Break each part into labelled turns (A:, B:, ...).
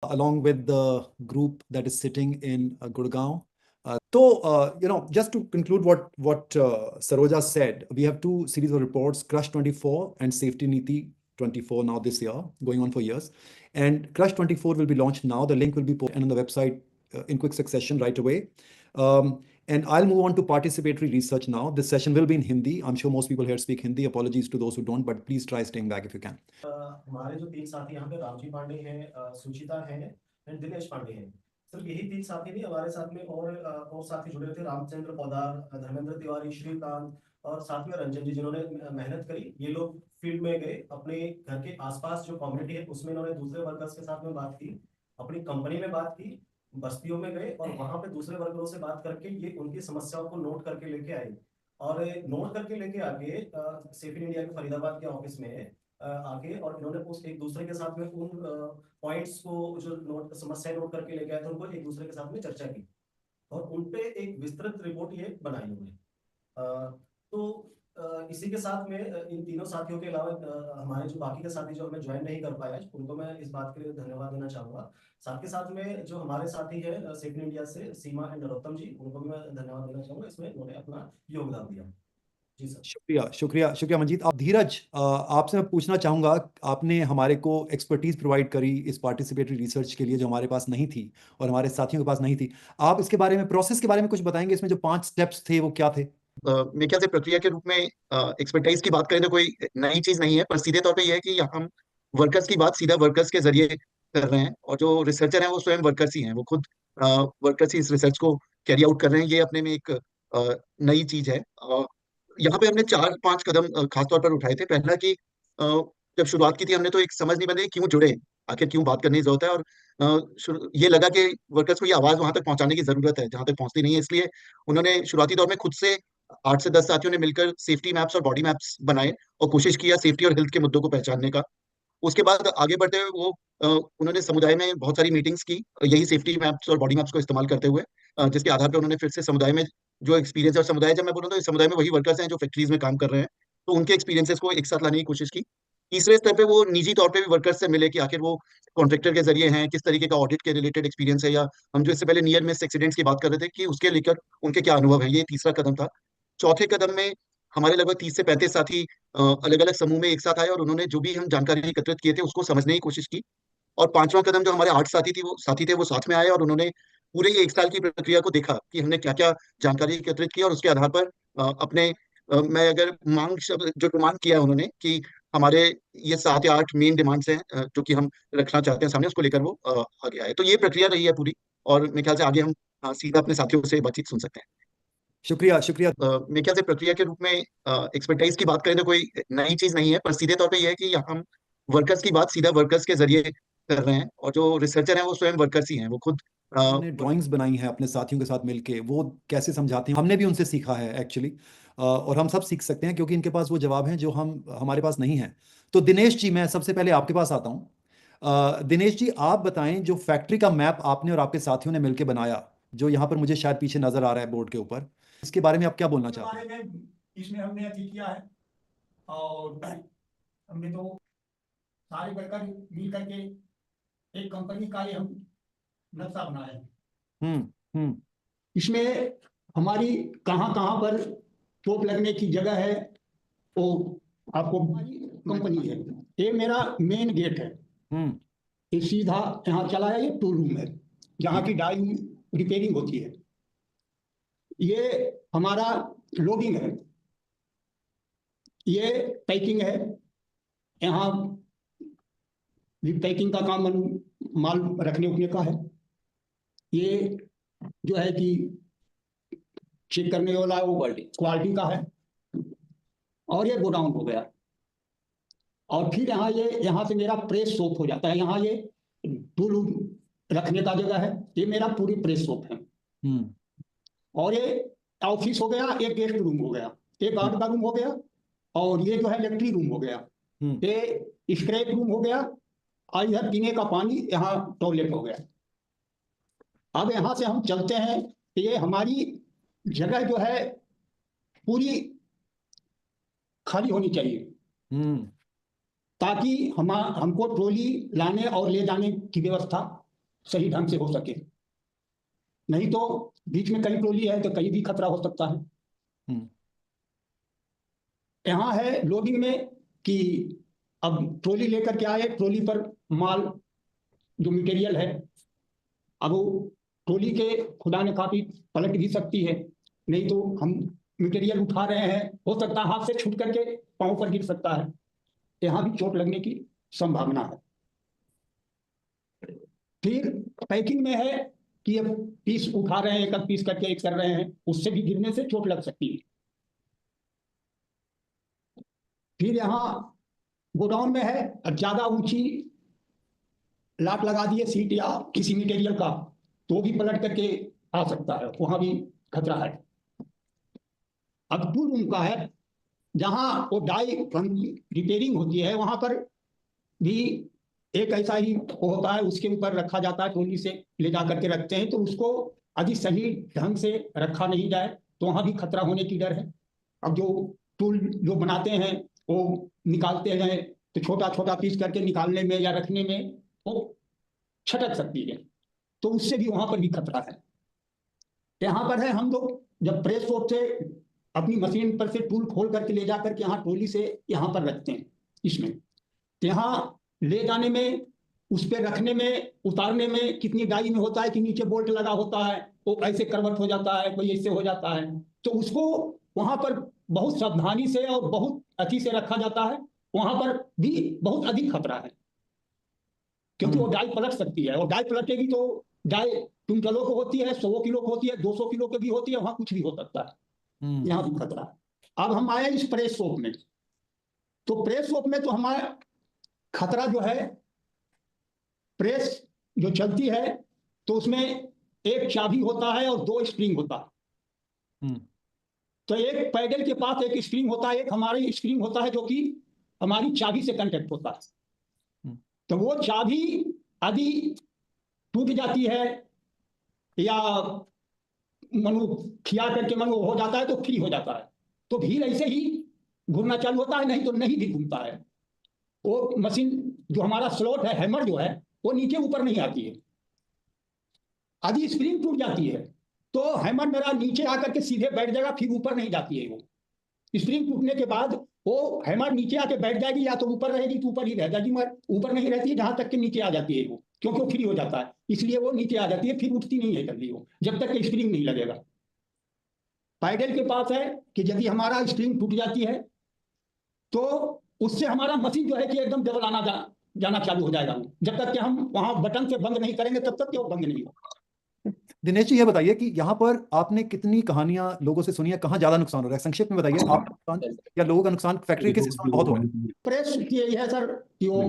A: along with the group that is sitting in Gurgaon. Just to conclude what Saroja said, we have two series of reports, Crush 24 and Safety Niti 24 now this year, going on for years. And Crush 24 will be launched now. The link will be posted on the website in quick succession right away. And I'll move on to participatory research now. This session will be in Hindi. I'm sure most people here speak Hindi. Apologies to those who don't, but please try staying back if you can.
B: हमारे जो तीन साथी यहाँ पे रामजी पांडे हैं, सुचिता हैं और दिनेश पांडे हैं। सिर्फ यही तीन साथी नहीं, हमारे साथ में और साथी जुड़े थे, रामचंद्र पौदार, धर्मेंद्र तिवारी, श्रीकांत और साथ में रंजन जी, जिन्होंने मेहनत करी। ये लोग फील्ड में गए, अपने घर के आसपास जो कम्युनिटी है उसमें इन्होंने दूसरे वर्कर्स के साथ में बात की, अपनी कंपनी में बात की, बस्तियों में गए और वहां पे दूसरे वर्करों से बात करके ये उनकी समस्याओं को नोट करके लेके आए। और नोट करके लेके आके सेफ इन इंडिया के फरीदाबाद के ऑफिस में आके और इन्होंने उस एक दूसरे के साथ में उन पॉइंट्स को जो समस्या नोट करके लेके आए थे उनको एक दूसरे के साथ में चर्चा की और उनपे एक विस्तृत रिपोर्ट ये बनाई उन्होंने। तो इसी के साथ में इन तीनों साथियों के अलावा हमारे जो बाकी के साथी जो हमें ज्वाइन नहीं कर पाए, उनको मैं इस बात के लिए धन्यवाद देना चाहूंगा। साथ के साथ में जो हमारे साथी है सेफ इन इंडिया से सीमा एंड नरोत्तम जी, उनको भी मैं धन्यवाद देना चाहूंगा, इसमें उन्होंने अपना योगदान दिया। जी सर।
A: शुक्रिया मंजीत। आप धीरज, आपसे मैं पूछना चाहूंगा, आपने हमारे को एक्सपर्टीज प्रोवाइड करी इस पार्टिसिपेटरी रिसर्च के लिए जो हमारे पास नहीं थी और हमारे साथियों के पास नहीं थी। आप इसके बारे में, प्रोसेस के बारे में कुछ बताएंगे? इसमें जो 5 स्टेप्स थे वो क्या थे?
C: मेरे ख्याल से प्रक्रिया के रूप में एक्सपर्टाइज की बात करें तो कोई नई चीज नहीं है, पर सीधे तौर पे यह है कि हम वर्कर्स की बात सीधा वर्कर्स के जरिए कर रहे हैं और जो रिसर्चर हैं वो स्वयं वर्कर्स ही हैं, वो खुद वर्कर्स ही इस रिसर्च को कैरी आउट कर रहे हैं। ये अपने में एक नई चीज है। यहाँ पे हमने 4-5 कदम खासतौर पर उठाए थे। पहला कि जब शुरुआत की थी हमने तो एक समझ नहीं बनी क्यों जुड़े, आखिर क्यों बात करने की जरूरत है, और ये लगा कि वर्कर्स को ये आवाज वहां तक पहुंचाने की जरूरत है जहां तक पहुंचती नहीं है। इसलिए उन्होंने शुरुआती दौर में खुद से 8 से 10 साथियों ने मिलकर सेफ्टी मैप्स और बॉडी मैप्स बनाए और कोशिश किया सेफ्टी और हेल्थ के मुद्दों को पहचानने का। उसके बाद आगे बढ़ते हुए उन्होंने समुदाय में बहुत सारी मीटिंग्स की, यही सेफ्टी मैप्स और बॉडी मैप्स को इस्तेमाल करते हुए, जिसके आधार पर उन्होंने फिर से समुदाय में जो एक्सपीरियंस है, और समुदाय जब मैं बोलूँ तो इस समुदाय में वही वर्कर्स हैं जो फैक्ट्रीज में काम कर रहे हैं, तो उनके एक्सपीरियंसेस को एक साथ लाने की कोशिश की। तीसरे स्तर पे वो निजी तौर पे भी वर्कर्स से मिले कि आखिर वो कॉन्ट्रैक्टर के जरिए हैं, किस तरीके का ऑडिट के रिलेटेड एक्सपीरियंस है, या हम जो इससे पहले नियर मिस एक्सीडेंट्स की बात कर रहे थे कि उसके लेकर उनके क्या अनुभव है। ये तीसरा कदम था। चौथे कदम में हमारे लगभग 30 से 35 साथी अलग अलग समूह में एक साथ आए और उन्होंने जो भी हम जानकारी एकत्रित किए थे उसको समझने की कोशिश की। और पांचवा कदम, जो हमारे 8 साथी थे वो साथ में आए और उन्होंने पूरे ये 1 साल की प्रक्रिया को देखा कि हमने क्या क्या जानकारी एकत्रित की, और उसके आधार पर मैं अगर मांग शब्द जो डिमांड किया उन्होंने कि हमारे ये 7 या 8 मेन डिमांड्स हैं जो कि हम रखना चाहते हैं सामने, उसको लेकर वो आगे आए। तो ये प्रक्रिया रही है पूरी, और मेरे ख्याल से आगे हम सीधा अपने साथियों से बातचीत सुन सकते हैं।
A: शुक्रिया।
C: मेरे ख्याल से प्रक्रिया के रूप में एक्सपर्टाइज की बात करें तो कोई नई चीज नहीं है, पर सीधे तौर पे यह है कि हम वर्कर्स की बात सीधा वर्कर्स के जरिए कर रहे हैं और जो रिसर्चर हैं वो स्वयं वर्कर्स ही हैं, वो खुद
A: हमने ड्राइंग्स बनाई हैं अपने साथियों के साथ मिलके, वो कैसे समझाते हैं हमने भी उनसे सीखा है एक्चुअली, और हम सब सीख सकते हैं क्योंकि इनके पास वो जवाब हैं जो हमारे पास नहीं है। तो दिनेश जी, मैं सबसे पहले आपके पास आता हूँ। दिनेश जी, आप बताएं, जो फैक्ट्री का मैप आपने और आपके साथियों ने मिलकर बनाया, जो यहाँ पर मुझे शायद पीछे नजर आ रहा है बोर्ड के ऊपर, इसके बारे में आप क्या बोलना चाहते हैं?
D: इसमें हमने अति किया है और हमने तो सारे वर्कर मिल करके एक कंपनी का हम नक्शा बनाया है। इसमें हमारी कहाँ कहाँ पर चोट लगने की जगह है वो आपको, हमारी कंपनी है, ये मेरा मेन गेट है, ये सीधा यहाँ चला है, ये टूल रूम है जहाँ की डाई रिपेयरिंग होती है। ये हमारा लोडिंग है, ये पैकिंग है, यहाँ भी पैकिंग का काम माल रखने उखने का है। ये जो है कि चेक करने वाला वो क्वालिटी का है, और ये गोडाउन हो गया। और फिर यहाँ से मेरा प्रेस शॉप हो जाता है, यहाँ ये टूल रखने का जगह है, ये मेरा पूरी प्रेस शॉप है। और ये ऑफिस हो गया, एक गेस्ट रूम हो गया, एक गार्ड का रूम हो गया, और ये जो है इलेक्ट्रिक रूम हो गया, ये स्क्रैप रूम हो गया, और इधर पीने का पानी, यहाँ टॉयलेट हो गया। अब यहाँ से हम चलते हैं, ये हमारी जगह जो है पूरी खाली होनी चाहिए, ताकि हमको ट्रॉली लाने और ले जाने की व्यवस्था सही ढंग से हो सके। नहीं तो बीच में कहीं ट्रॉली है तो कहीं भी खतरा हो सकता है।
A: हम्म।
D: यहाँ है लोडिंग में कि अब ट्रॉली लेकर के आए, ट्रॉली पर माल जो मटेरियल है, अब वो ट्रॉली के खुदा ने काफी पलट भी सकती है। नहीं तो हम मटेरियल उठा रहे हैं, हो सकता है हाथ से छूट करके पांव पर गिर सकता है, यहाँ भी चोट लगने की संभावना है। फिर पैकिंग में है कि अब पीस उठा रहे हैं, एक पीस करके एक कर रहे हैं, उससे भी गिरने से चोट लग सकती है। फिर यहाँ गोडाउन में है, अब ज्यादा ऊंची लाट लगा दिए सीट या किसी मटेरियल का तो भी पलट करके आ सकता है, वहां भी खतरा है। अब टूल रूम का है, जहां वो डाई रिपेयरिंग होती है, वहां पर भी एक ऐसा ही होता है, उसके ऊपर रखा जाता है, ट्रॉली से ले जा करके रखते हैं, तो उसको यदि सही ढंग से रखा नहीं जाए तो वहां भी खतरा होने की डर है। अब जो टूल जो बनाते हैं वो निकालते हैं तो छोटा छोटा पीस करके निकालने में या रखने में वो छटक सकती है, तो उससे भी वहां पर भी खतरा है। यहाँ पर है, हम लोग जब प्रेस शॉप से अपनी मशीन पर से टूल खोल करके ले जा करके यहाँ ट्रॉली से यहाँ पर रखते हैं इसमें, तो यहाँ ले जाने में, उस पर रखने में, उतारने में कितनी डाई में होता है कि नीचे बोल्ट लगा होता है, वो ऐसे करवट हो जाता है, कोई ऐसे हो जाता है, तो उसको वहां पर बहुत सावधानी से और बहुत अच्छी से रखा जाता है। वहां पर भी बहुत अधिक खतरा है, क्योंकि वो डाई पलट सकती है, और डाई पलटेगी तो डाई क्विंटलों को होती है, 100 किलो को होती है, 200 किलो की भी होती है, वहां कुछ भी हो सकता है, यहाँ भी खतरा है। अब हम आए इस प्रेस शॉप में, तो प्रेस शॉप में तो हमारा खतरा जो है, प्रेस जो चलती है तो उसमें एक चाबी होता है और 2 स्प्रिंग होता है। तो एक पैडल के पास एक स्प्रिंग होता है, एक हमारी स्प्रिंग होता है जो कि हमारी चाबी से कांटेक्ट होता है। तो वो चाबी यदि टूट जाती है या मनु खिया करके मनु हो जाता है तो फ्री हो जाता है, तो व्हील ऐसे ही घूमना चालू होता है, नहीं तो नहीं भी घूमता है। वो मशीन जो हमारा स्लॉट है, हैमर जो है, वो नीचे ऊपर नहीं आती है। यदि स्प्रिंग टूट जाती है तो हैमर मेरा नीचे आकर के सीधे बैठ जाएगा, फिर ऊपर नहीं जाती है। वो स्प्रिंग टूटने के बाद वो हैमर नीचे आके बैठ जाएगी, या तो ऊपर रहेगी तो ऊपर ही रह जाएगी, मगर ऊपर नहीं रहती है, जहां तक के नीचे आ जाती है वो, क्योंकि वो फ्री हो जाता है, इसलिए वो नीचे आ जाती है, फिर उठती नहीं है जल्दी वो, जब तक कि स्प्रिंग नहीं लगेगा। पैडल के पास है कि यदि हमारा स्प्रिंग टूट जाती है तो उससे हमारा मशीन जो है कि एकदम डबल आना जाना चालू हो जाएगा। जब तक कि हम वहां बटन से बंद नहीं करेंगे तब तक कि वो बंद नहीं होगा।
A: दिनेश जी, ये बताइए कि यहाँ पर आपने कितनी कहानियां लोगों से सुनी है, कहां ज्यादा नुकसान हो रहा है, संक्षिप्त में बताइए। आप नुकसान या लोगों का नुकसान फैक्ट्री के सिस्टम में बहुत हो रहा है।
D: प्रेस की यही है सर कि वो,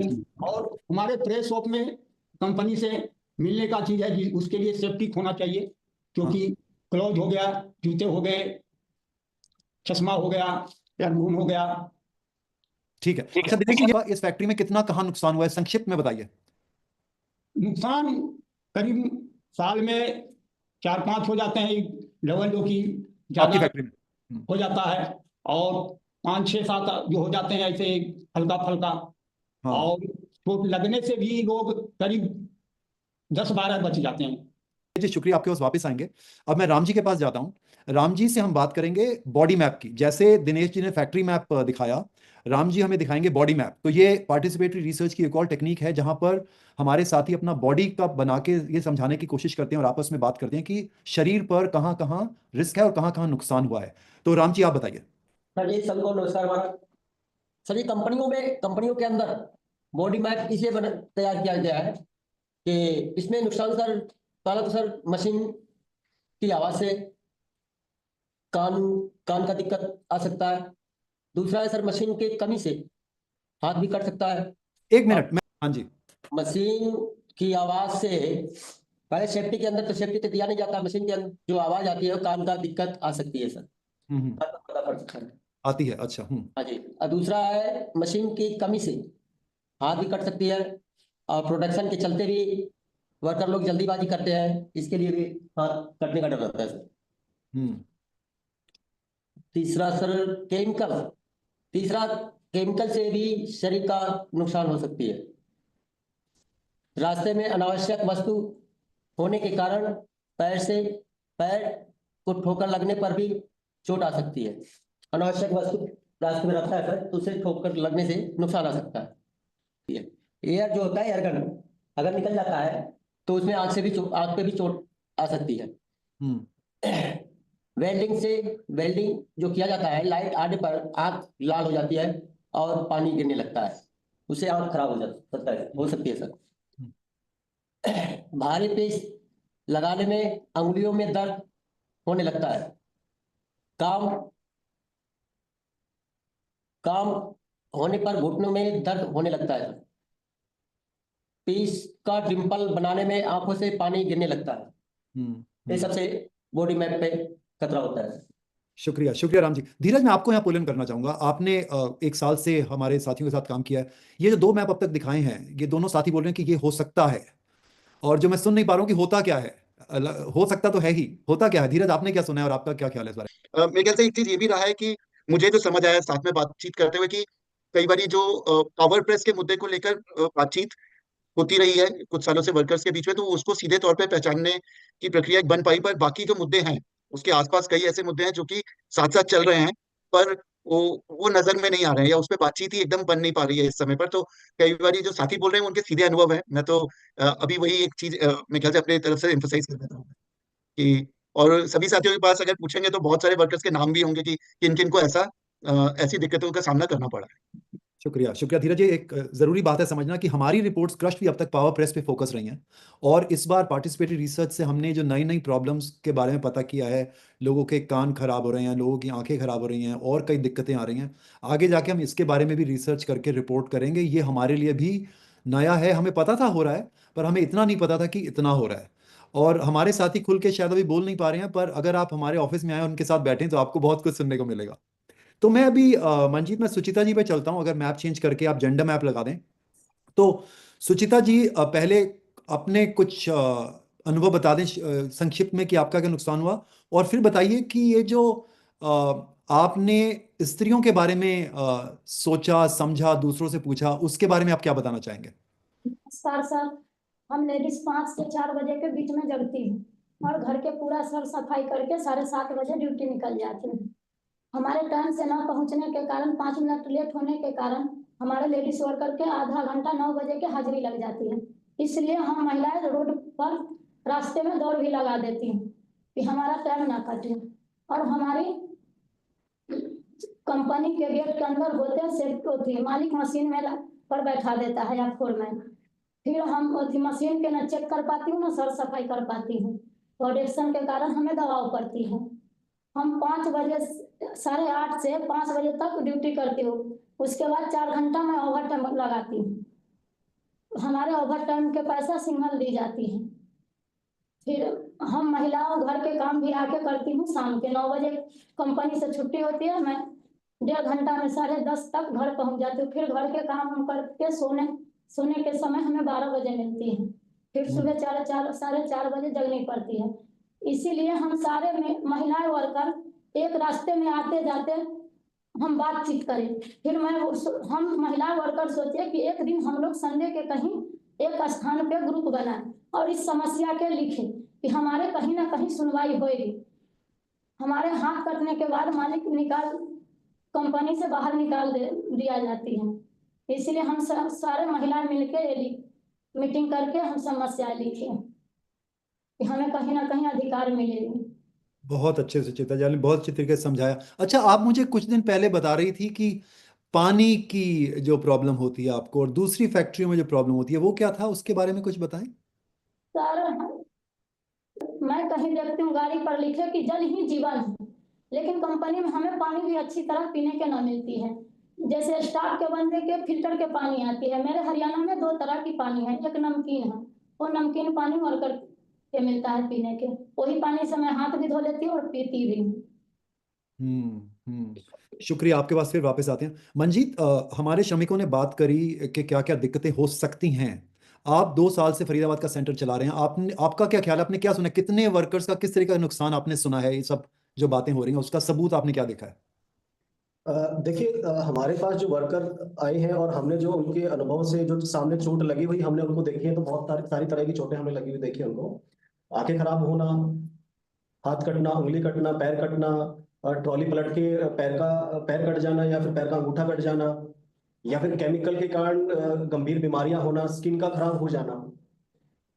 D: और हमारे प्रेस शॉप में कंपनी से मिलने का चीज है कि उसके लिए सेफ्टी होना चाहिए, क्योंकि ग्लव्स हो गया, जूते हो गए, चश्मा हो गया, एयरगन हो गया।
A: ठीक है। अच्छा दिनेश जी, इस फैक्ट्री में कितना कहाँ नुकसान हुआ है, संक्षिप्त में बताइए।
D: नुकसान करीब साल में 4-5 हो जाते हैं लेवल, जो कि
A: आपकी
D: ज्यादा
A: फैक्ट्री में
D: हो जाता है, और 5-6-7 जो हो जाते हैं ऐसे हल्का फल्का।
A: हाँ।
D: और चोट लगने से भी लोग करीब 10-12 बच जाते हैं।
A: जी शुक्रिया, आपके पास वापस आएंगे। अब मैं राम जी के पास जाता हूँ। राम जी से हम बात करेंगे बॉडी मैप की। जैसे दिनेश जी ने फैक्ट्री मैप दिखाया, राम जी हमें दिखाएंगे बॉडी मैप। तो ये पार्टिसिपेटरी रिसर्च की एक और टेक्निक है, जहां पर हमारे साथी अपना बॉडी का बना के ये समझाने की कोशिश करते हैं और आपस में बात करते हैं कि शरीर पर कहाँ कहाँ रिस्क है और कहाँ कहाँ नुकसान हुआ है। तो राम जी आप बताइए।
E: सर जी, सबको नमस्कार महाराज। सर जी, कंपनियों के अंदर बॉडी मैप इसलिए तैयार किया गया है कि इसमें नुकसान सर, पहला तो सर मशीन की आवाज से कान कान का दिक्कत आ सकता है। दूसरा है सर, मशीन के कमी से हाथ भी कट सकता है।
A: एक मिनट में, हाँ जी।
E: मशीन की आवाज से पहले सेफ्टी के अंदर तो सेफ्टी तो दिया नहीं जाता, मशीन के अंदर जो आवाज आती है वो कान का दिक्कत आ सकती है सर, पता पड़ सकता है।
A: आती है, अच्छा।
E: हाँ जी। और दूसरा है मशीन की कमी से हाथ भी कट सकती है, और प्रोडक्शन के चलते भी वर्कर लोग जल्दीबाजी करते हैं, इसके लिए भी हाथ कटने का डर रहता है सर। तीसरा केमिकल से भी शरीर का नुकसान हो सकती है। रास्ते में अनावश्यक वस्तु होने के कारण पैर को ठोकर लगने पर भी चोट आ सकती है। अनावश्यक वस्तु रास्ते में रखता है सर, तो उसे ठोकर लगने से नुकसान आ सकता है। एयर जो होता है, एयर गन अगर निकल जाता है तो उसमें आंख पे भी चोट आ सकती है। वेल्डिंग जो किया जाता है, लाइट आने पर आंख लाल हो जाती है और पानी गिरने लगता है, उससे आंख खराब हो सकती है सर। भारी पेश लगाने में अंगुलियों में दर्द होने लगता है। काम होने पर घुटनों में दर्द होने लगता है। पीस का डिंपल बनाने में आंखों से पानी गिरने लगता है। ये सबसे बॉडी मैप पे खतरा होता है।
A: शुक्रिया, शुक्रिया राम जी। धीरज, मैं आपको यहाँ पुल इन करना चाहूंगा। आपने 1 साल से हमारे साथियों के साथ काम किया है। ये जो 2 मैप अब तक दिखाए हैं, ये दोनों साथी बोल रहे हैं कि ये हो सकता है, और जो मैं सुन नहीं पा रहा हूँ कि होता क्या है। हो सकता तो है ही, होता क्या है? धीरज, आपने क्या सुना है और आपका क्या ख्याल है इस बारे
C: मेरे ख्याल से एक चीज ये भी रहा है कि मुझे जो समझ आया साथ में बातचीत करते हुए कि कई बार जो पावर प्रेस के मुद्दे को लेकर बातचीत होती रही है कुछ सालों से वर्कर्स के बीच में, तो उसको सीधे तौर पे पहचानने की प्रक्रिया एक बन पाई, पर बाकी जो मुद्दे हैं उसके आसपास कई ऐसे मुद्दे हैं जो कि साथ साथ चल रहे हैं, पर वो नजर में नहीं आ रहे हैं, या उस पर बातचीत ही एकदम बन नहीं पा रही है इस समय पर। तो कई बार जो साथी बोल रहे हैं उनके सीधे अनुभव है। मैं तो अभी वही एक चीज मेरे ख्याल से अपने तरफ से एम्फोसाइज कर देता हूँ कि, और सभी साथियों के पास अगर पूछेंगे तो बहुत सारे वर्कर्स के नाम भी होंगे कि किन किन को ऐसी दिक्कतों का सामना करना पड़ा है।
A: में? शुक्रिया, शुक्रिया धीरज जी। एक जरूरी बात है समझना कि हमारी रिपोर्ट्स क्रस्ट भी अब तक पावर प्रेस पे फोकस रही हैं, और इस बार पार्टिसिपेटरी रिसर्च से हमने जो नई नई प्रॉब्लम्स के बारे में पता किया है, लोगों के कान खराब हो रहे हैं, लोगों की आंखें खराब हो रही हैं, और कई दिक्कतें आ रही हैं। आगे जाके हम इसके बारे में भी रिसर्च करके रिपोर्ट करेंगे। ये हमारे लिए भी नया है, हमें पता था हो रहा है, पर हमें इतना नहीं पता था कि इतना हो रहा है। और हमारे साथी खुल के शायद अभी बोल नहीं पा रहे हैं, पर अगर आप हमारे ऑफिस में आए और उनके साथ बैठें तो आपको बहुत कुछ सुनने को मिलेगा। तो मैं अभी मंजीत, मैं सुचिता जी पे चलता हूँ। अगर मैप चेंज करके आप जेंडर मैप लगा दें तो सुचिता जी, पहले अपने कुछ अनुभव बता दें संक्षिप्त में कि आपका क्या नुकसान हुआ, और फिर बताइए कि ये जो आपने स्त्रियों के बारे में सोचा समझा, दूसरों से पूछा, उसके बारे में आप क्या बताना चाहेंगे?
F: नमस्कार सर। हम लेडीज 5 से 4 बजे के बीच में जगती हूँ और घर के पूरा सर सफाई करके 7:30 बजे ड्यूटी निकल जाती हूँ। हमारे टाइम से न पहुँचने के कारण, 5 मिनट लेट होने के कारण हमारे लेडीज वर्कर के आधा घंटा 9 बजे की हाजिरी लग जाती है। इसलिए हम महिलाएं रोड पर रास्ते में दौड़ भी लगा देती हूँ कि हमारा टाइम ना कटे। और हमारी कंपनी के गेट के अंदर होते सेफ्टी होती है, मालिक मशीन में पर बैठा देता है या फोरमैन, फिर हम मशीन के न चेक कर पाती हूँ, ना सर सफाई कर पाती हूँ। प्रोडक्शन के कारण हमें दबाव पड़ती है। हम 5 बजे 8:30 से 5 बजे तक ड्यूटी करती हूँ। उसके बाद 4 घंटा मैं ओवर टाइम लगाती हूँ। हमारे ओवर टाइम के पैसा सिंगल दी जाती है। फिर हम महिलाओं घर के काम भी आके करती हूँ। शाम के 9 बजे कंपनी से छुट्टी होती है, मैं 1.5 घंटा में 10:30 तक घर पहुँच जाती हूँ। फिर घर के काम हम करके सोने के समय हमें 12 बजे मिलती है। फिर सुबह 4:30 बजे जगनी पड़ती है। इसीलिए हम सारे महिलाएं वर्कर एक रास्ते में आते जाते हम बातचीत करें। फिर हम महिला वर्कर सोचे कि एक दिन हम लोग संडे के कहीं एक स्थान पे ग्रुप बनाए और इस समस्या के लिखे कि हमारे कहीं ना कहीं सुनवाई होगी। हमारे हाथ कटने के बाद मालिक कंपनी से बाहर निकाल दिया जाती है। इसलिए हम सारे महिलाएं मिलकर मीटिंग करके हम समस्या लिखे कि हमें कहीं ना कहीं अधिकार मिलेगी।
A: बहुत अच्छे से चिता जी ने बहुत अच्छे तरीके से समझाया। अच्छा, आप मुझे कुछ दिन पहले बता रही थी कि पानी की जो प्रॉब्लम होती है आपको, और दूसरी फैक्ट्रियों में जो प्रॉब्लम होती है, वो क्या था? उसके बारे में कुछ बताएं।
F: सर, मैं कहीं देखती हूँ गाड़ी पर लिखे कि जल ही जीवन है, लेकिन कंपनी में हमें पानी भी अच्छी तरह पीने के न मिलती है। जैसे स्टाफ के बंदे के फिल्टर के पानी आती है। मेरे हरियाणा में 2 तरह की पानी है, एक नमकीन है, वो नमकीन पानी वर्कर के मिलता है पीने के। वही पानी से मैं हाथ भी धो लेती हूँ और पीती भी हूँ।
A: शुक्रिया। आपके पास फिर वापस आते हैं मंजीत। हमारे श्रमिकों ने बात करी कि क्या क्या दिक्कतें हो सकती हैं। आप 2 साल से फरीदाबाद का सेंटर चला रहे हैं, आपका क्या ख्याल है? आपने क्या सुना, कितने वर्कर्स का किस तरह का नुकसान आपने सुना है? ये सब जो बातें हो रही हैं, उसका सबूत आपने क्या देखा है?
B: देखिए, हमारे पास जो वर्कर आए हैं और हमने जो उनके अनुभव से जो सामने चोट लगी हुई हमने उनको देखी है, तो बहुत सारी तरह की चोटें हमें लगी हुई देखी है उनको। आंखें खराब होना, हाथ कटना, उंगली कटना, पैर कटना, ट्रॉली पलट के पैर कट जाना या फिर पैर का अंगूठा कट जाना, या फिर केमिकल के कारण गंभीर बीमारियां होना, स्किन का खराब हो जाना।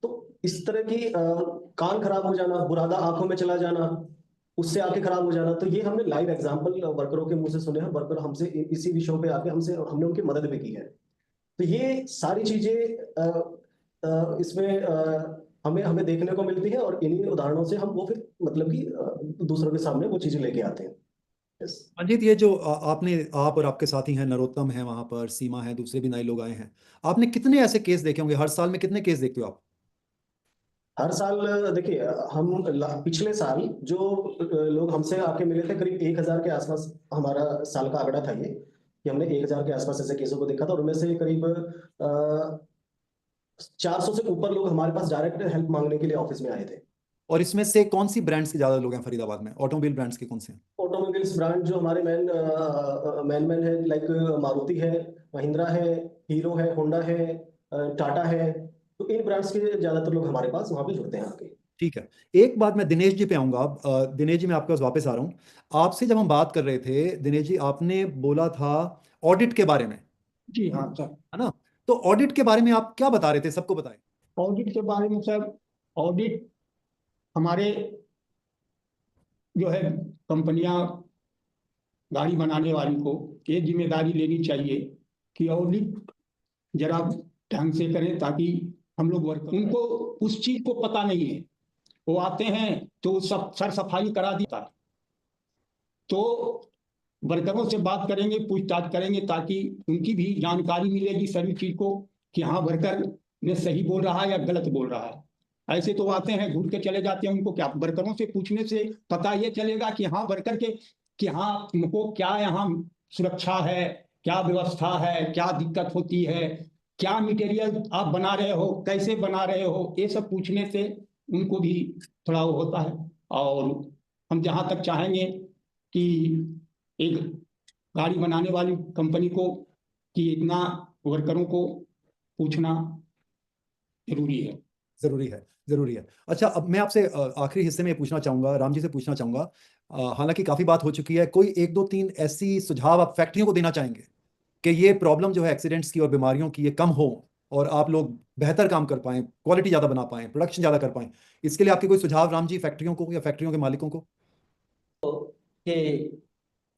B: तो इस तरह की कान खराब हो जाना, बुरादा आंखों में चला जाना, उससे आंखें खराब हो जाना। तो ये हमने लाइव एग्जांपल वर्करों के मुंह से सुने हैं। वर्कर हमसे इसी विषयों पे आके हमने उनकी मदद भी की है। तो ये सारी चीजें इसमें हमें हमें देखने को मिलती है, और इन्हीं उदाहरणों से हम वो फिर मतलब कि दूसरों के सामने वो चीजें लेके आते हैं। Yes.
A: अजीत, ये जो आप और आपके साथी हैं, नरोत्तम है वहां पर, सीमा है, दूसरे भी नए लोग आए हैं, आपने कितने ऐसे केस देखे होंगे? हर साल में कितने केस देखते हो आप?
B: हर साल देखिए, हम पिछले साल जो लोग हमसे आके मिले थे, करीब 1000 के आसपास हमारा साल का आंकड़ा था ये, कि हमने 1000 के आसपास ऐसे केसों को देखा था, और उनमें से करीब 400 से ऊपर लोग हमारे पास डायरेक्ट हेल्प मांगने के लिए ऑफिस में आए थे।
A: और इसमें से कौन सी ब्रांड्स के ज्यादा लोग हैं फरीदाबाद में? ऑटोमोबाइल ब्रांड्स के कौन से हैं?
B: ऑटोमोबाइल्स ब्रांड जो हमारे मैन है, लाइक मारुति है, महिंद्रा है, हीरो है, होंडा है, टाटा है। तो इन ब्रांड्स के ज्यादातर लोग हमारे पास वहां पे जुड़ते हैं आके।
A: ठीक है, एक बात मैं दिनेश जी पे आऊंगा अब। दिनेश जी, मैं आपके पास वापस आ रहा हूँ। आपसे जब हम बात कर रहे थे दिनेश जी, आपने बोला था ऑडिट के बारे में,
D: जी हाँ सर।
A: है ना? तो ऑडिट के बारे में आप क्या बता रहे थे, सबको बताएं।
D: ऑडिट के बारे में सर, ऑडिट हमारे जो है कंपनियां, गाड़ी बनाने वाली को ये जिम्मेदारी लेनी चाहिए कि ऑडिट जरा ढंग से करें, ताकि हम लोग वर्क, उनको उस चीज को पता नहीं है, वो आते हैं तो सब सर सफाई करा देता है। तो वर्करों से बात करेंगे, पूछताछ करेंगे, ताकि उनकी भी जानकारी मिलेगी सभी चीज को, कि हाँ वर्कर ने सही बोल रहा है या गलत बोल रहा है। ऐसे तो आते हैं घूर के चले जाते हैं, उनको क्या वर्करों से पूछने से पता ये चलेगा कि हाँ वर्कर के, कि हाँ तुमको क्या यहाँ सुरक्षा है, क्या व्यवस्था है, क्या दिक्कत होती है, क्या मटेरियल आप बना रहे हो, कैसे बना रहे हो, ये सब पूछने से उनको भी थोड़ा वो होता है। और हम जहाँ तक चाहेंगे कि एक गाड़ी बनाने वाली कंपनी को कि इतना वर्करों को पूछना जरूरी है।
A: जरूरी है, जरूरी है। अच्छा, अब मैं आपसे आखिरी हिस्से में पूछना चाहूंगा, राम जी से पूछना चाहूंगा। हालांकि काफी बात हो चुकी है, कोई 1 2 3 ऐसी सुझाव आप फैक्ट्रियों को देना चाहेंगे कि ये प्रॉब्लम जो है एक्सीडेंट्स की और बीमारियों की, ये कम हो और आप लोग बेहतर काम कर पाएं, क्वालिटी ज्यादा बना पाएं, प्रोडक्शन ज्यादा कर पाएं? इसके लिए आपके कोई सुझाव राम जी, फैक्ट्रियों को या फैक्ट्रियों के मालिकों को?
E: कि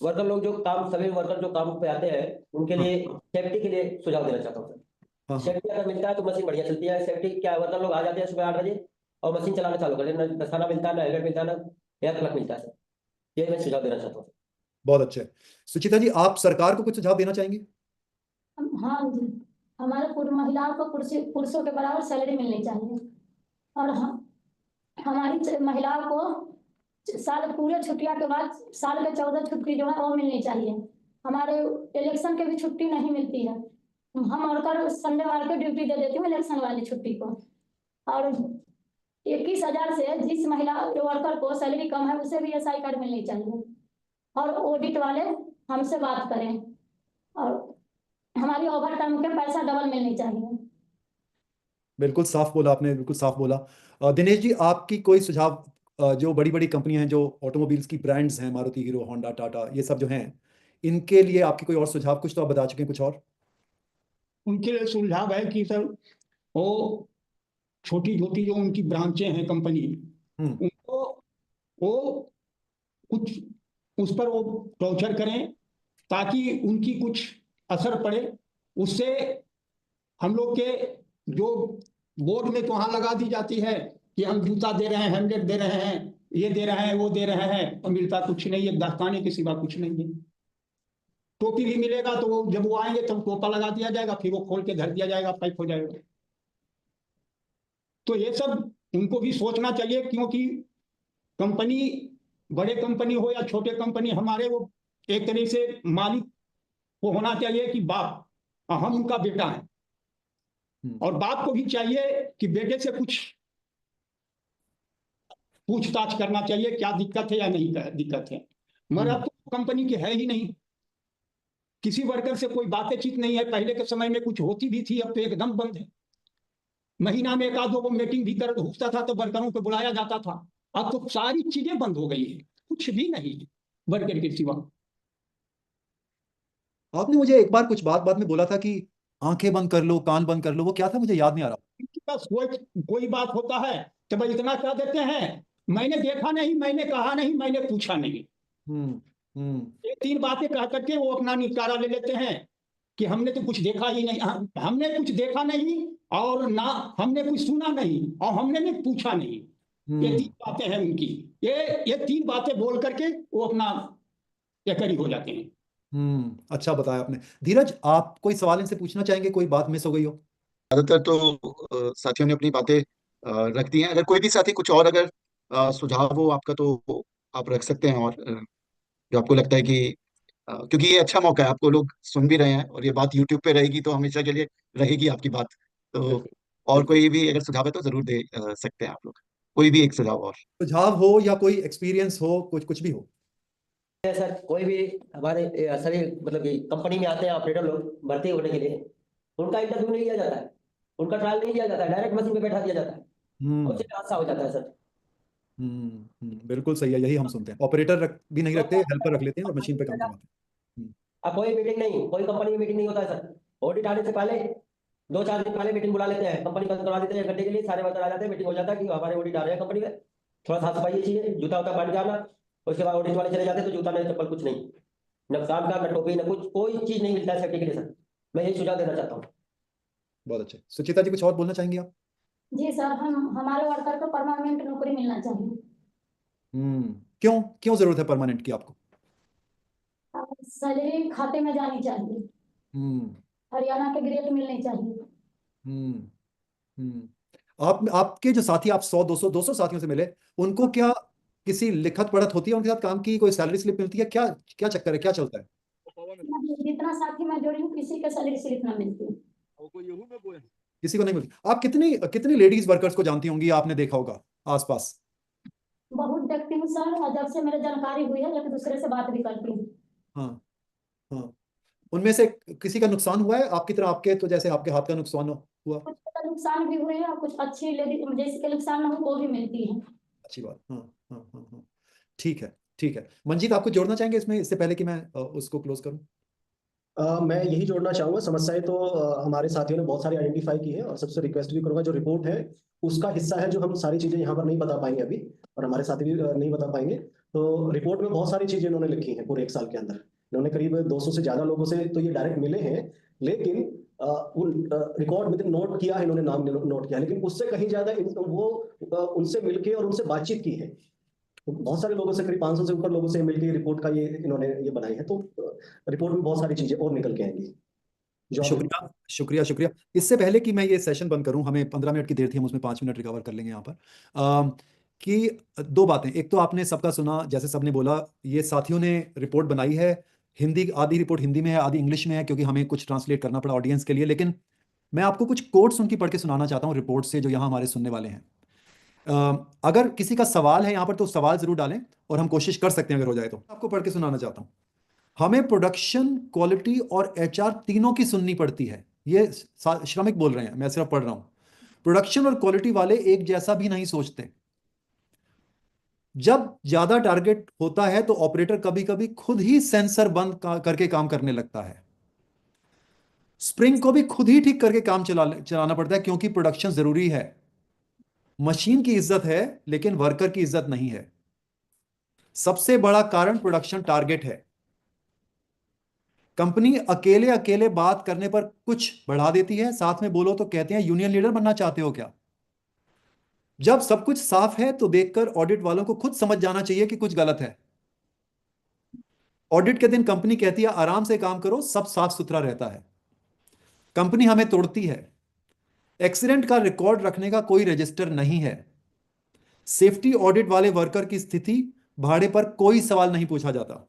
E: वर्कर लोग जो काम, सभी वर्कर जो काम पे आते हैं, उनके लिए सेफ्टी के लिए सुझाव देना चाहता हूँ सर।
A: हाँ हाँ,
E: सेफ्टी अगर मिलता है तो मशीन बढ़िया चलती है। सेफ्टी क्या, वर्कर लोग आ जाते हैं सुबह 8 बजे और मशीन चलाना चालू कर देते हैं, ना खाना मिलता है, ना हेलमेट मिलता है, ना एयर प्लग मिलता है सर। ये मैं सुझाव देना चाहता हूँ।
A: बहुत अच्छे। सुचिता जी, आप सरकार को कुछ सुझाव देना चाहेंगे?
F: हाँ जी, हमारे महिलाओं को पुरुषों के बराबर सैलरी मिलनी चाहिए, और हमारी महिलाओं को साल पूरे छुट्टियां के बाद साल के 14 छुट्टी जो है वो मिलनी चाहिए। हमारे इलेक्शन के भी छुट्टी नहीं मिलती है। हम वर्कर संडे वार को ड्यूटी दे देती हूँ इलेक्शन वाली छुट्टी को। और 21,000 से जिस महिला वर्कर को सैलरी कम है उसे भी SI कार्ड मिलनी चाहिए। और ऑडिट वाले हमसे बात करें, और हमारी ओवर टाइम के पैसा डबल मिलनी चाहिए।
A: बिल्कुल साफ बोला आपने, बिल्कुल साफ बोला। दिनेश जी, आपकी कोई सुझाव? जो बड़ी बड़ी कंपनियां हैं, जो ऑटोमोबाइल्स की ब्रांड्स हैं, मारुति, हीरो, होंडा, टाटा, ये सब जो हैं, इनके लिए आपकी कोई और सुझाव? कुछ तो आप बता चुके हैं, कुछ और?
D: उनके लिए सुझाव है कि सर वो छोटी छोटी जो उनकी ब्रांचें हैं कंपनी, उनको वो कुछ उस पर वो टॉर्चर करें, ताकि उनकी कुछ असर पड़े। उससे हम लोग के जो बोर्ड में तो वहां लगा दी जाती है कि हम जूता दे रहे हैं, हेलमेट दे रहे हैं, ये दे रहे हैं, वो दे रहे हैं, और मिलता कुछ नहीं है, दस्ताने के सिवा कुछ नहीं है। टोपी भी मिलेगा तो वो जब वो आएंगे तब टोपा लगा दिया जाएगा, फिर वो खोल के धर दिया जाएगा, पैक हो जाएगा। तो ये सब उनको भी सोचना चाहिए, क्योंकि कंपनी, बड़े कंपनी हो या छोटे कंपनी, हमारे वो एक तरीके से मालिक को होना चाहिए कि बाप, हम उनका बेटा है, और बाप को भी चाहिए कि बेटे से कुछ पूछताछ करना चाहिए, क्या दिक्कत है या नहीं दिक्कत है। मगर अब तो कंपनी की है ही नहीं, किसी वर्कर से कोई बातचीत नहीं है। पहले के समय में कुछ होती भी थी, अब तो एकदम बंद है। महीना में एक आध दो मीटिंग भी कर होता था तो वर्करों को बुलाया जाता था। अब तो सारी चीजें बंद हो गई है, कुछ भी नहीं है वर्कर के सिवा।
A: आपने मुझे एक बार कुछ बात में बोला था कि आंखें बंद कर लो, कान बंद कर लो, वो क्या था मुझे याद नहीं आ रहा।
D: बस कोई बात होता है तो भाई इतना कह देते हैं, मैंने देखा नहीं, मैंने कहा नहीं, मैंने पूछा नहीं।
A: हम्म हम्म
D: ये 3 बातें कह करके वो अपना निपटारा ले लेते हैं कि हमने तो कुछ देखा ही नहीं, हमने कुछ देखा नहीं, और ना हमने कुछ सुना नहीं, और हमने नहीं पूछा नहीं। ये 3 बातें हैं उनकी। ये 3 बातें बोल करके वो अपना एकरी हो जाते हैं।
A: अच्छा बताया आपने। धीरज, आप कोई सवाल इनसे पूछना चाहेंगे, कोई बात मिस हो गई हो?
C: ज्यादातर तो साथियों ने अपनी बातें रख दी हैं। अगर कोई भी साथी कुछ और अगर सुझाव हो आपका तो आप रख सकते हैं, और जो आपको लगता है कि क्योंकि ये अच्छा मौका है, आपको लोग सुन भी रहे हैं और ये बात यूट्यूब पे रहेगी तो हमेशा के लिए रहेगी आपकी बात। तो और
A: बिल्कुल।
C: कोई भी अगर सुझाव है तो जरूर दे सकते हैं आप लोग, कोई भी एक सुझाव और।
A: सुझाव हो या कोई एक्सपीरियंस हो, कुछ कुछ भी हो।
E: सर कोई भी हमारे सभी मतलब कि कंपनी में आते हैं ऑपरेटर लोग भर्ती होने के लिए, उनका इंटरव्यू नहीं लिया जाता है, उनका ट्रायल नहीं लिया जाता है, डायरेक्ट मशीन पे बैठा दिया जाता है और उससे हादसा हो जाता है सर।
A: बिल्कुल सही है, यही हम सुनते हैं। ऑपरेटर भी नहीं रखते, हेल्पर रख लेते हैं और मशीन पे काम करवाते हैं।
E: अब कोई मीटिंग नहीं, कोई कंपनी में मीटिंग नहीं होता है सर। ऑडिट आने से पहले 2-4 दिन पहले मीटिंग बुला लेते हैं, कंपनी बंद करवा देते हैं 1 घंटे के लिए, सारे वर्कर आ जाते हैं, मीटिंग हो जाता है कि हमारे ऑडिट आ रहे हैं कंपनी में, थोड़ा साफ सफाई चाहिए, जूता उता पहन के आना। उसके बाद ऑडिट वाले चले जाते हैं तो जूता नहीं, चप्पल कुछ नहीं, न काम का, न टोपी, न कुछ, कोई चीज नहीं मिलता है सेफ्टी के लिए सर। मैं यही सुझाव देना चाहता हूँ।
A: बहुत अच्छे। सुचिता जी, कुछ और बोलना चाहेंगे आप?
F: जी सर, हम हमारे वर्कर को परमानेंट नौकरी मिलना चाहिए।
A: क्यों क्यों जरूरत है परमानेंट की आपको?
F: सैलरी खाते में जानी चाहिए,
A: हम्म
F: हरियाणा के ग्रेड मिलने चाहिए।
A: हम्म आपके जो साथी, आप 100 200 साथियों से मिले, उनको क्या किसी लिखत पढ़त होती है उनके साथ काम की? कोई सैलरी स्लिप मिलती है क्या? क्या चक्कर है, क्या चलता है?
F: जितना साथी मैं जोड़ी हूँ किसी के सैलरी स्लिप ना मिलती है।
A: किसी को नहीं मिलती। आप कितनी कितनी लेडीज वर्कर्स को जानती होंगी, आपने देखा होगा आसपास?
F: बहुत देखती हूँ सर, और जब से मेरे जानकारी हुई है एक दूसरे से बात भी करती हूँ।
A: हाँ हाँ। उनमें से किसी का नुकसान हुआ है आपकी तरह? आपके तो जैसे आपके हाथ का नुकसान हुआ।
F: कुछ का नुकसान भी हुए हैं और कुछ अच्छी लेडी जैसे के नुकसान ना हो वो भी मिलती है।
A: अच्छी बात। हाँ हाँ हाँ हाँ। ठीक है ठीक है। मंजीत, आपको जोड़ना चाहेंगे इसमें, इससे पहले कि मैं उसको क्लोज करूं?
B: मैं यही जोड़ना चाहूंगा। समस्याएं तो हमारे साथियों ने बहुत सारी आइडेंटिफाई की है, और सबसे रिक्वेस्ट भी करूंगा जो रिपोर्ट है उसका हिस्सा है, जो हम सारी चीजें यहाँ पर नहीं बता पाएंगे अभी, और हमारे साथी भी नहीं बता पाएंगे। तो रिपोर्ट में बहुत सारी चीजें इन्होंने लिखी हैं पूरे 1 साल के अंदर। इन्होंने करीब 200 से ज्यादा लोगों से तो ये डायरेक्ट मिले हैं, लेकिन उन रिकॉर्ड में नोट किया है, इन्होंने नाम नोट किया है, लेकिन उससे कहीं ज्यादा वो उनसे मिलके और उनसे बातचीत की है। तो बहुत सारे लोगों से, करीब 500 से ऊपर लोगों से मिलकर रिपोर्ट का ये इन्होंने ये बनाई है। तो रिपोर्ट में बहुत सारी चीजें और निकल के आएंगी जो आप।
A: शुक्रिया शुक्रिया शुक्रिया। इससे पहले कि मैं ये सेशन बंद करूं, हमें 15 मिनट की देर थी, हम उसमें 5 मिनट रिकवर कर लेंगे यहाँ पर। कि 2 बातें। एक तो आपने सबका सुना, जैसे सबने बोला, ये साथियों ने रिपोर्ट बनाई है। हिंदी, आधी रिपोर्ट हिंदी में है, आधी इंग्लिश में है, क्योंकि हमें कुछ ट्रांसलेट करना पड़ा ऑडियंस के लिए। लेकिन मैं आपको कुछ कोट्स उनकी पढ़ के सुनाना चाहता हूँ रिपोर्ट से, जो यहाँ हमारे सुनने वाले हैं। अगर किसी का सवाल है यहाँ पर तो सवाल जरूर डालें, और हम कोशिश कर सकते हैं अगर हो जाए तो। आपको पढ़ के सुनाना चाहता हूँ। हमें प्रोडक्शन, क्वालिटी और एचआर तीनों की सुननी पड़ती है। ये श्रमिक बोल रहे हैं, मैं सिर्फ पढ़ रहा हूं। प्रोडक्शन और क्वालिटी वाले एक जैसा भी नहीं सोचते। जब ज्यादा टारगेट होता है तो ऑपरेटर कभी कभी खुद ही सेंसर बंद करके काम करने लगता है। स्प्रिंग को भी खुद ही ठीक करके काम चलाना पड़ता है, क्योंकि प्रोडक्शन जरूरी है। मशीन की इज्जत है लेकिन वर्कर की इज्जत नहीं है। सबसे बड़ा कारण प्रोडक्शन टारगेट है। कंपनी अकेले अकेले बात करने पर कुछ बढ़ा देती है, साथ में बोलो तो कहते हैं यूनियन लीडर बनना चाहते हो क्या? जब सब कुछ साफ है तो देखकर ऑडिट वालों को खुद समझ जाना चाहिए कि कुछ गलत है। ऑडिट के दिन कंपनी कहती है आराम से काम करो, सब साफ सुथरा रहता है। कंपनी हमें तोड़ती है। एक्सीडेंट का रिकॉर्ड रखने का कोई रजिस्टर नहीं है। सेफ्टी ऑडिट वाले वर्कर की स्थिति, भाड़े पर कोई सवाल नहीं पूछा जाता।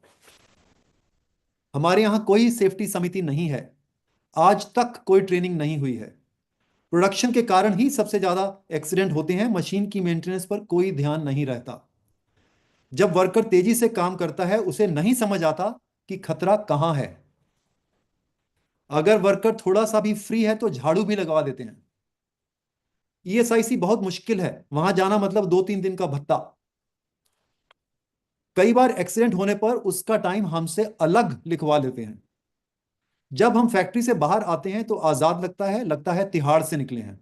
A: हमारे यहां कोई सेफ्टी समिति नहीं है। आज तक कोई ट्रेनिंग नहीं हुई है। प्रोडक्शन के कारण ही सबसे ज्यादा एक्सीडेंट होते हैं। मशीन की मेंटेनेंस पर कोई ध्यान नहीं रहता। जब वर्कर तेजी से काम करता है उसे नहीं समझ आता कि खतरा कहां है। अगर वर्कर थोड़ा सा भी फ्री है तो झाड़ू भी लगवा देते हैं। ESIC बहुत मुश्किल है, वहां जाना मतलब 2-3 दिन का भत्ता। कई बार एक्सीडेंट होने पर उसका टाइम हमसे अलग लिखवा लेते हैं। जब हम फैक्ट्री से बाहर आते हैं तो आजाद लगता है तिहाड़ से निकले हैं।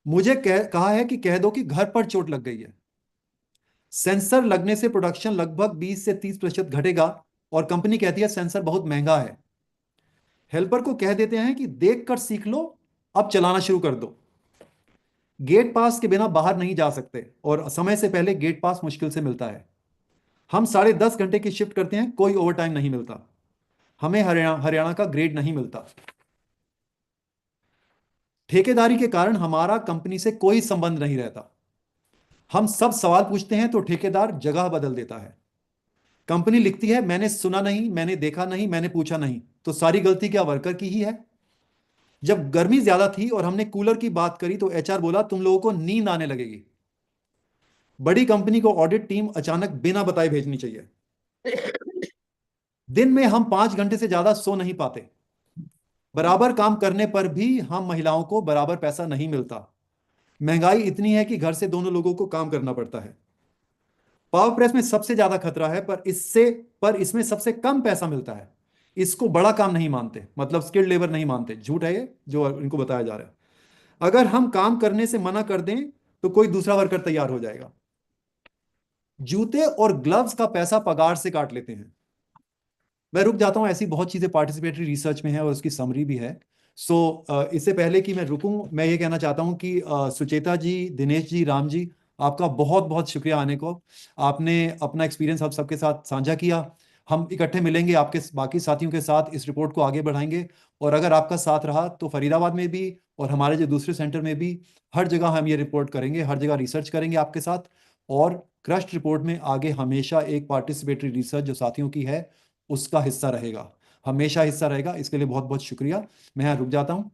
A: मुझे कहा है कि कह दो कि घर पर चोट लग गई है। सेंसर लगने से प्रोडक्शन लगभग 20 से 30% घटेगा और कंपनी कहती है सेंसर बहुत महंगा है। हेल्पर को कह देते हैं कि देख कर सीख लो, अब चलाना शुरू कर दो। गेट पास के बिना बाहर नहीं जा सकते और समय से पहले गेट पास मुश्किल से मिलता है। हम 10.5 घंटे की शिफ्ट करते हैं, कोई ओवरटाइम नहीं मिलता। हमें हरियाणा का ग्रेड नहीं मिलता। ठेकेदारी के कारण हमारा कंपनी से कोई संबंध नहीं रहता। हम सब सवाल पूछते हैं तो ठेकेदार जगह बदल देता है। कंपनी लिखती है मैंने सुना नहीं, मैंने देखा नहीं, मैंने पूछा नहीं, तो सारी गलती क्या वर्कर की ही है? जब गर्मी ज्यादा थी और हमने कूलर की बात करी तो HR बोला तुम लोगों को नींद आने लगेगी। बड़ी कंपनी को ऑडिट टीम अचानक बिना बताए भेजनी चाहिए। दिन में हम 5 घंटे से ज्यादा सो नहीं पाते। बराबर काम करने पर भी हम महिलाओं को बराबर पैसा नहीं मिलता। महंगाई इतनी है कि घर से दोनों लोगों को काम करना पड़ता है। पावर प्रेस में सबसे ज्यादा खतरा है, पर इसमें सबसे कम पैसा मिलता है। इसको बड़ा काम नहीं मानते, मतलब स्किल्ड लेबर नहीं मानते। झूठ है ये जो इनको बताया जा रहा है। अगर हम काम करने से मना कर दें तो कोई दूसरा वर्कर तैयार हो जाएगा। जूते और ग्लव्स का पैसा पगार से काट लेते हैं। मैं रुक जाता हूं, ऐसी बहुत चीजें पार्टिसिपेटरी रिसर्च में है और उसकी समरी भी है। इससे पहले कि मैं रुकूं, मैं ये कहना चाहता हूं कि सुचेता जी, दिनेश जी, राम जी, आपका बहुत बहुत शुक्रिया आने को। आपने अपना एक्सपीरियंस हम सबके साथ साझा किया। हम इकट्ठे मिलेंगे आपके बाकी साथियों के साथ, इस रिपोर्ट को आगे बढ़ाएंगे। और अगर आपका साथ रहा तो फरीदाबाद में भी और हमारे जो दूसरे सेंटर में भी हर जगह हम ये रिपोर्ट करेंगे, हर जगह रिसर्च करेंगे आपके साथ। और क्रस्ट रिपोर्ट में आगे हमेशा एक पार्टिसिपेटरी रिसर्च जो साथियों की है उसका हिस्सा रहेगा, हमेशा हिस्सा रहेगा। इसके लिए बहुत बहुत शुक्रिया। मैं यहाँ रुक जाता हूँ।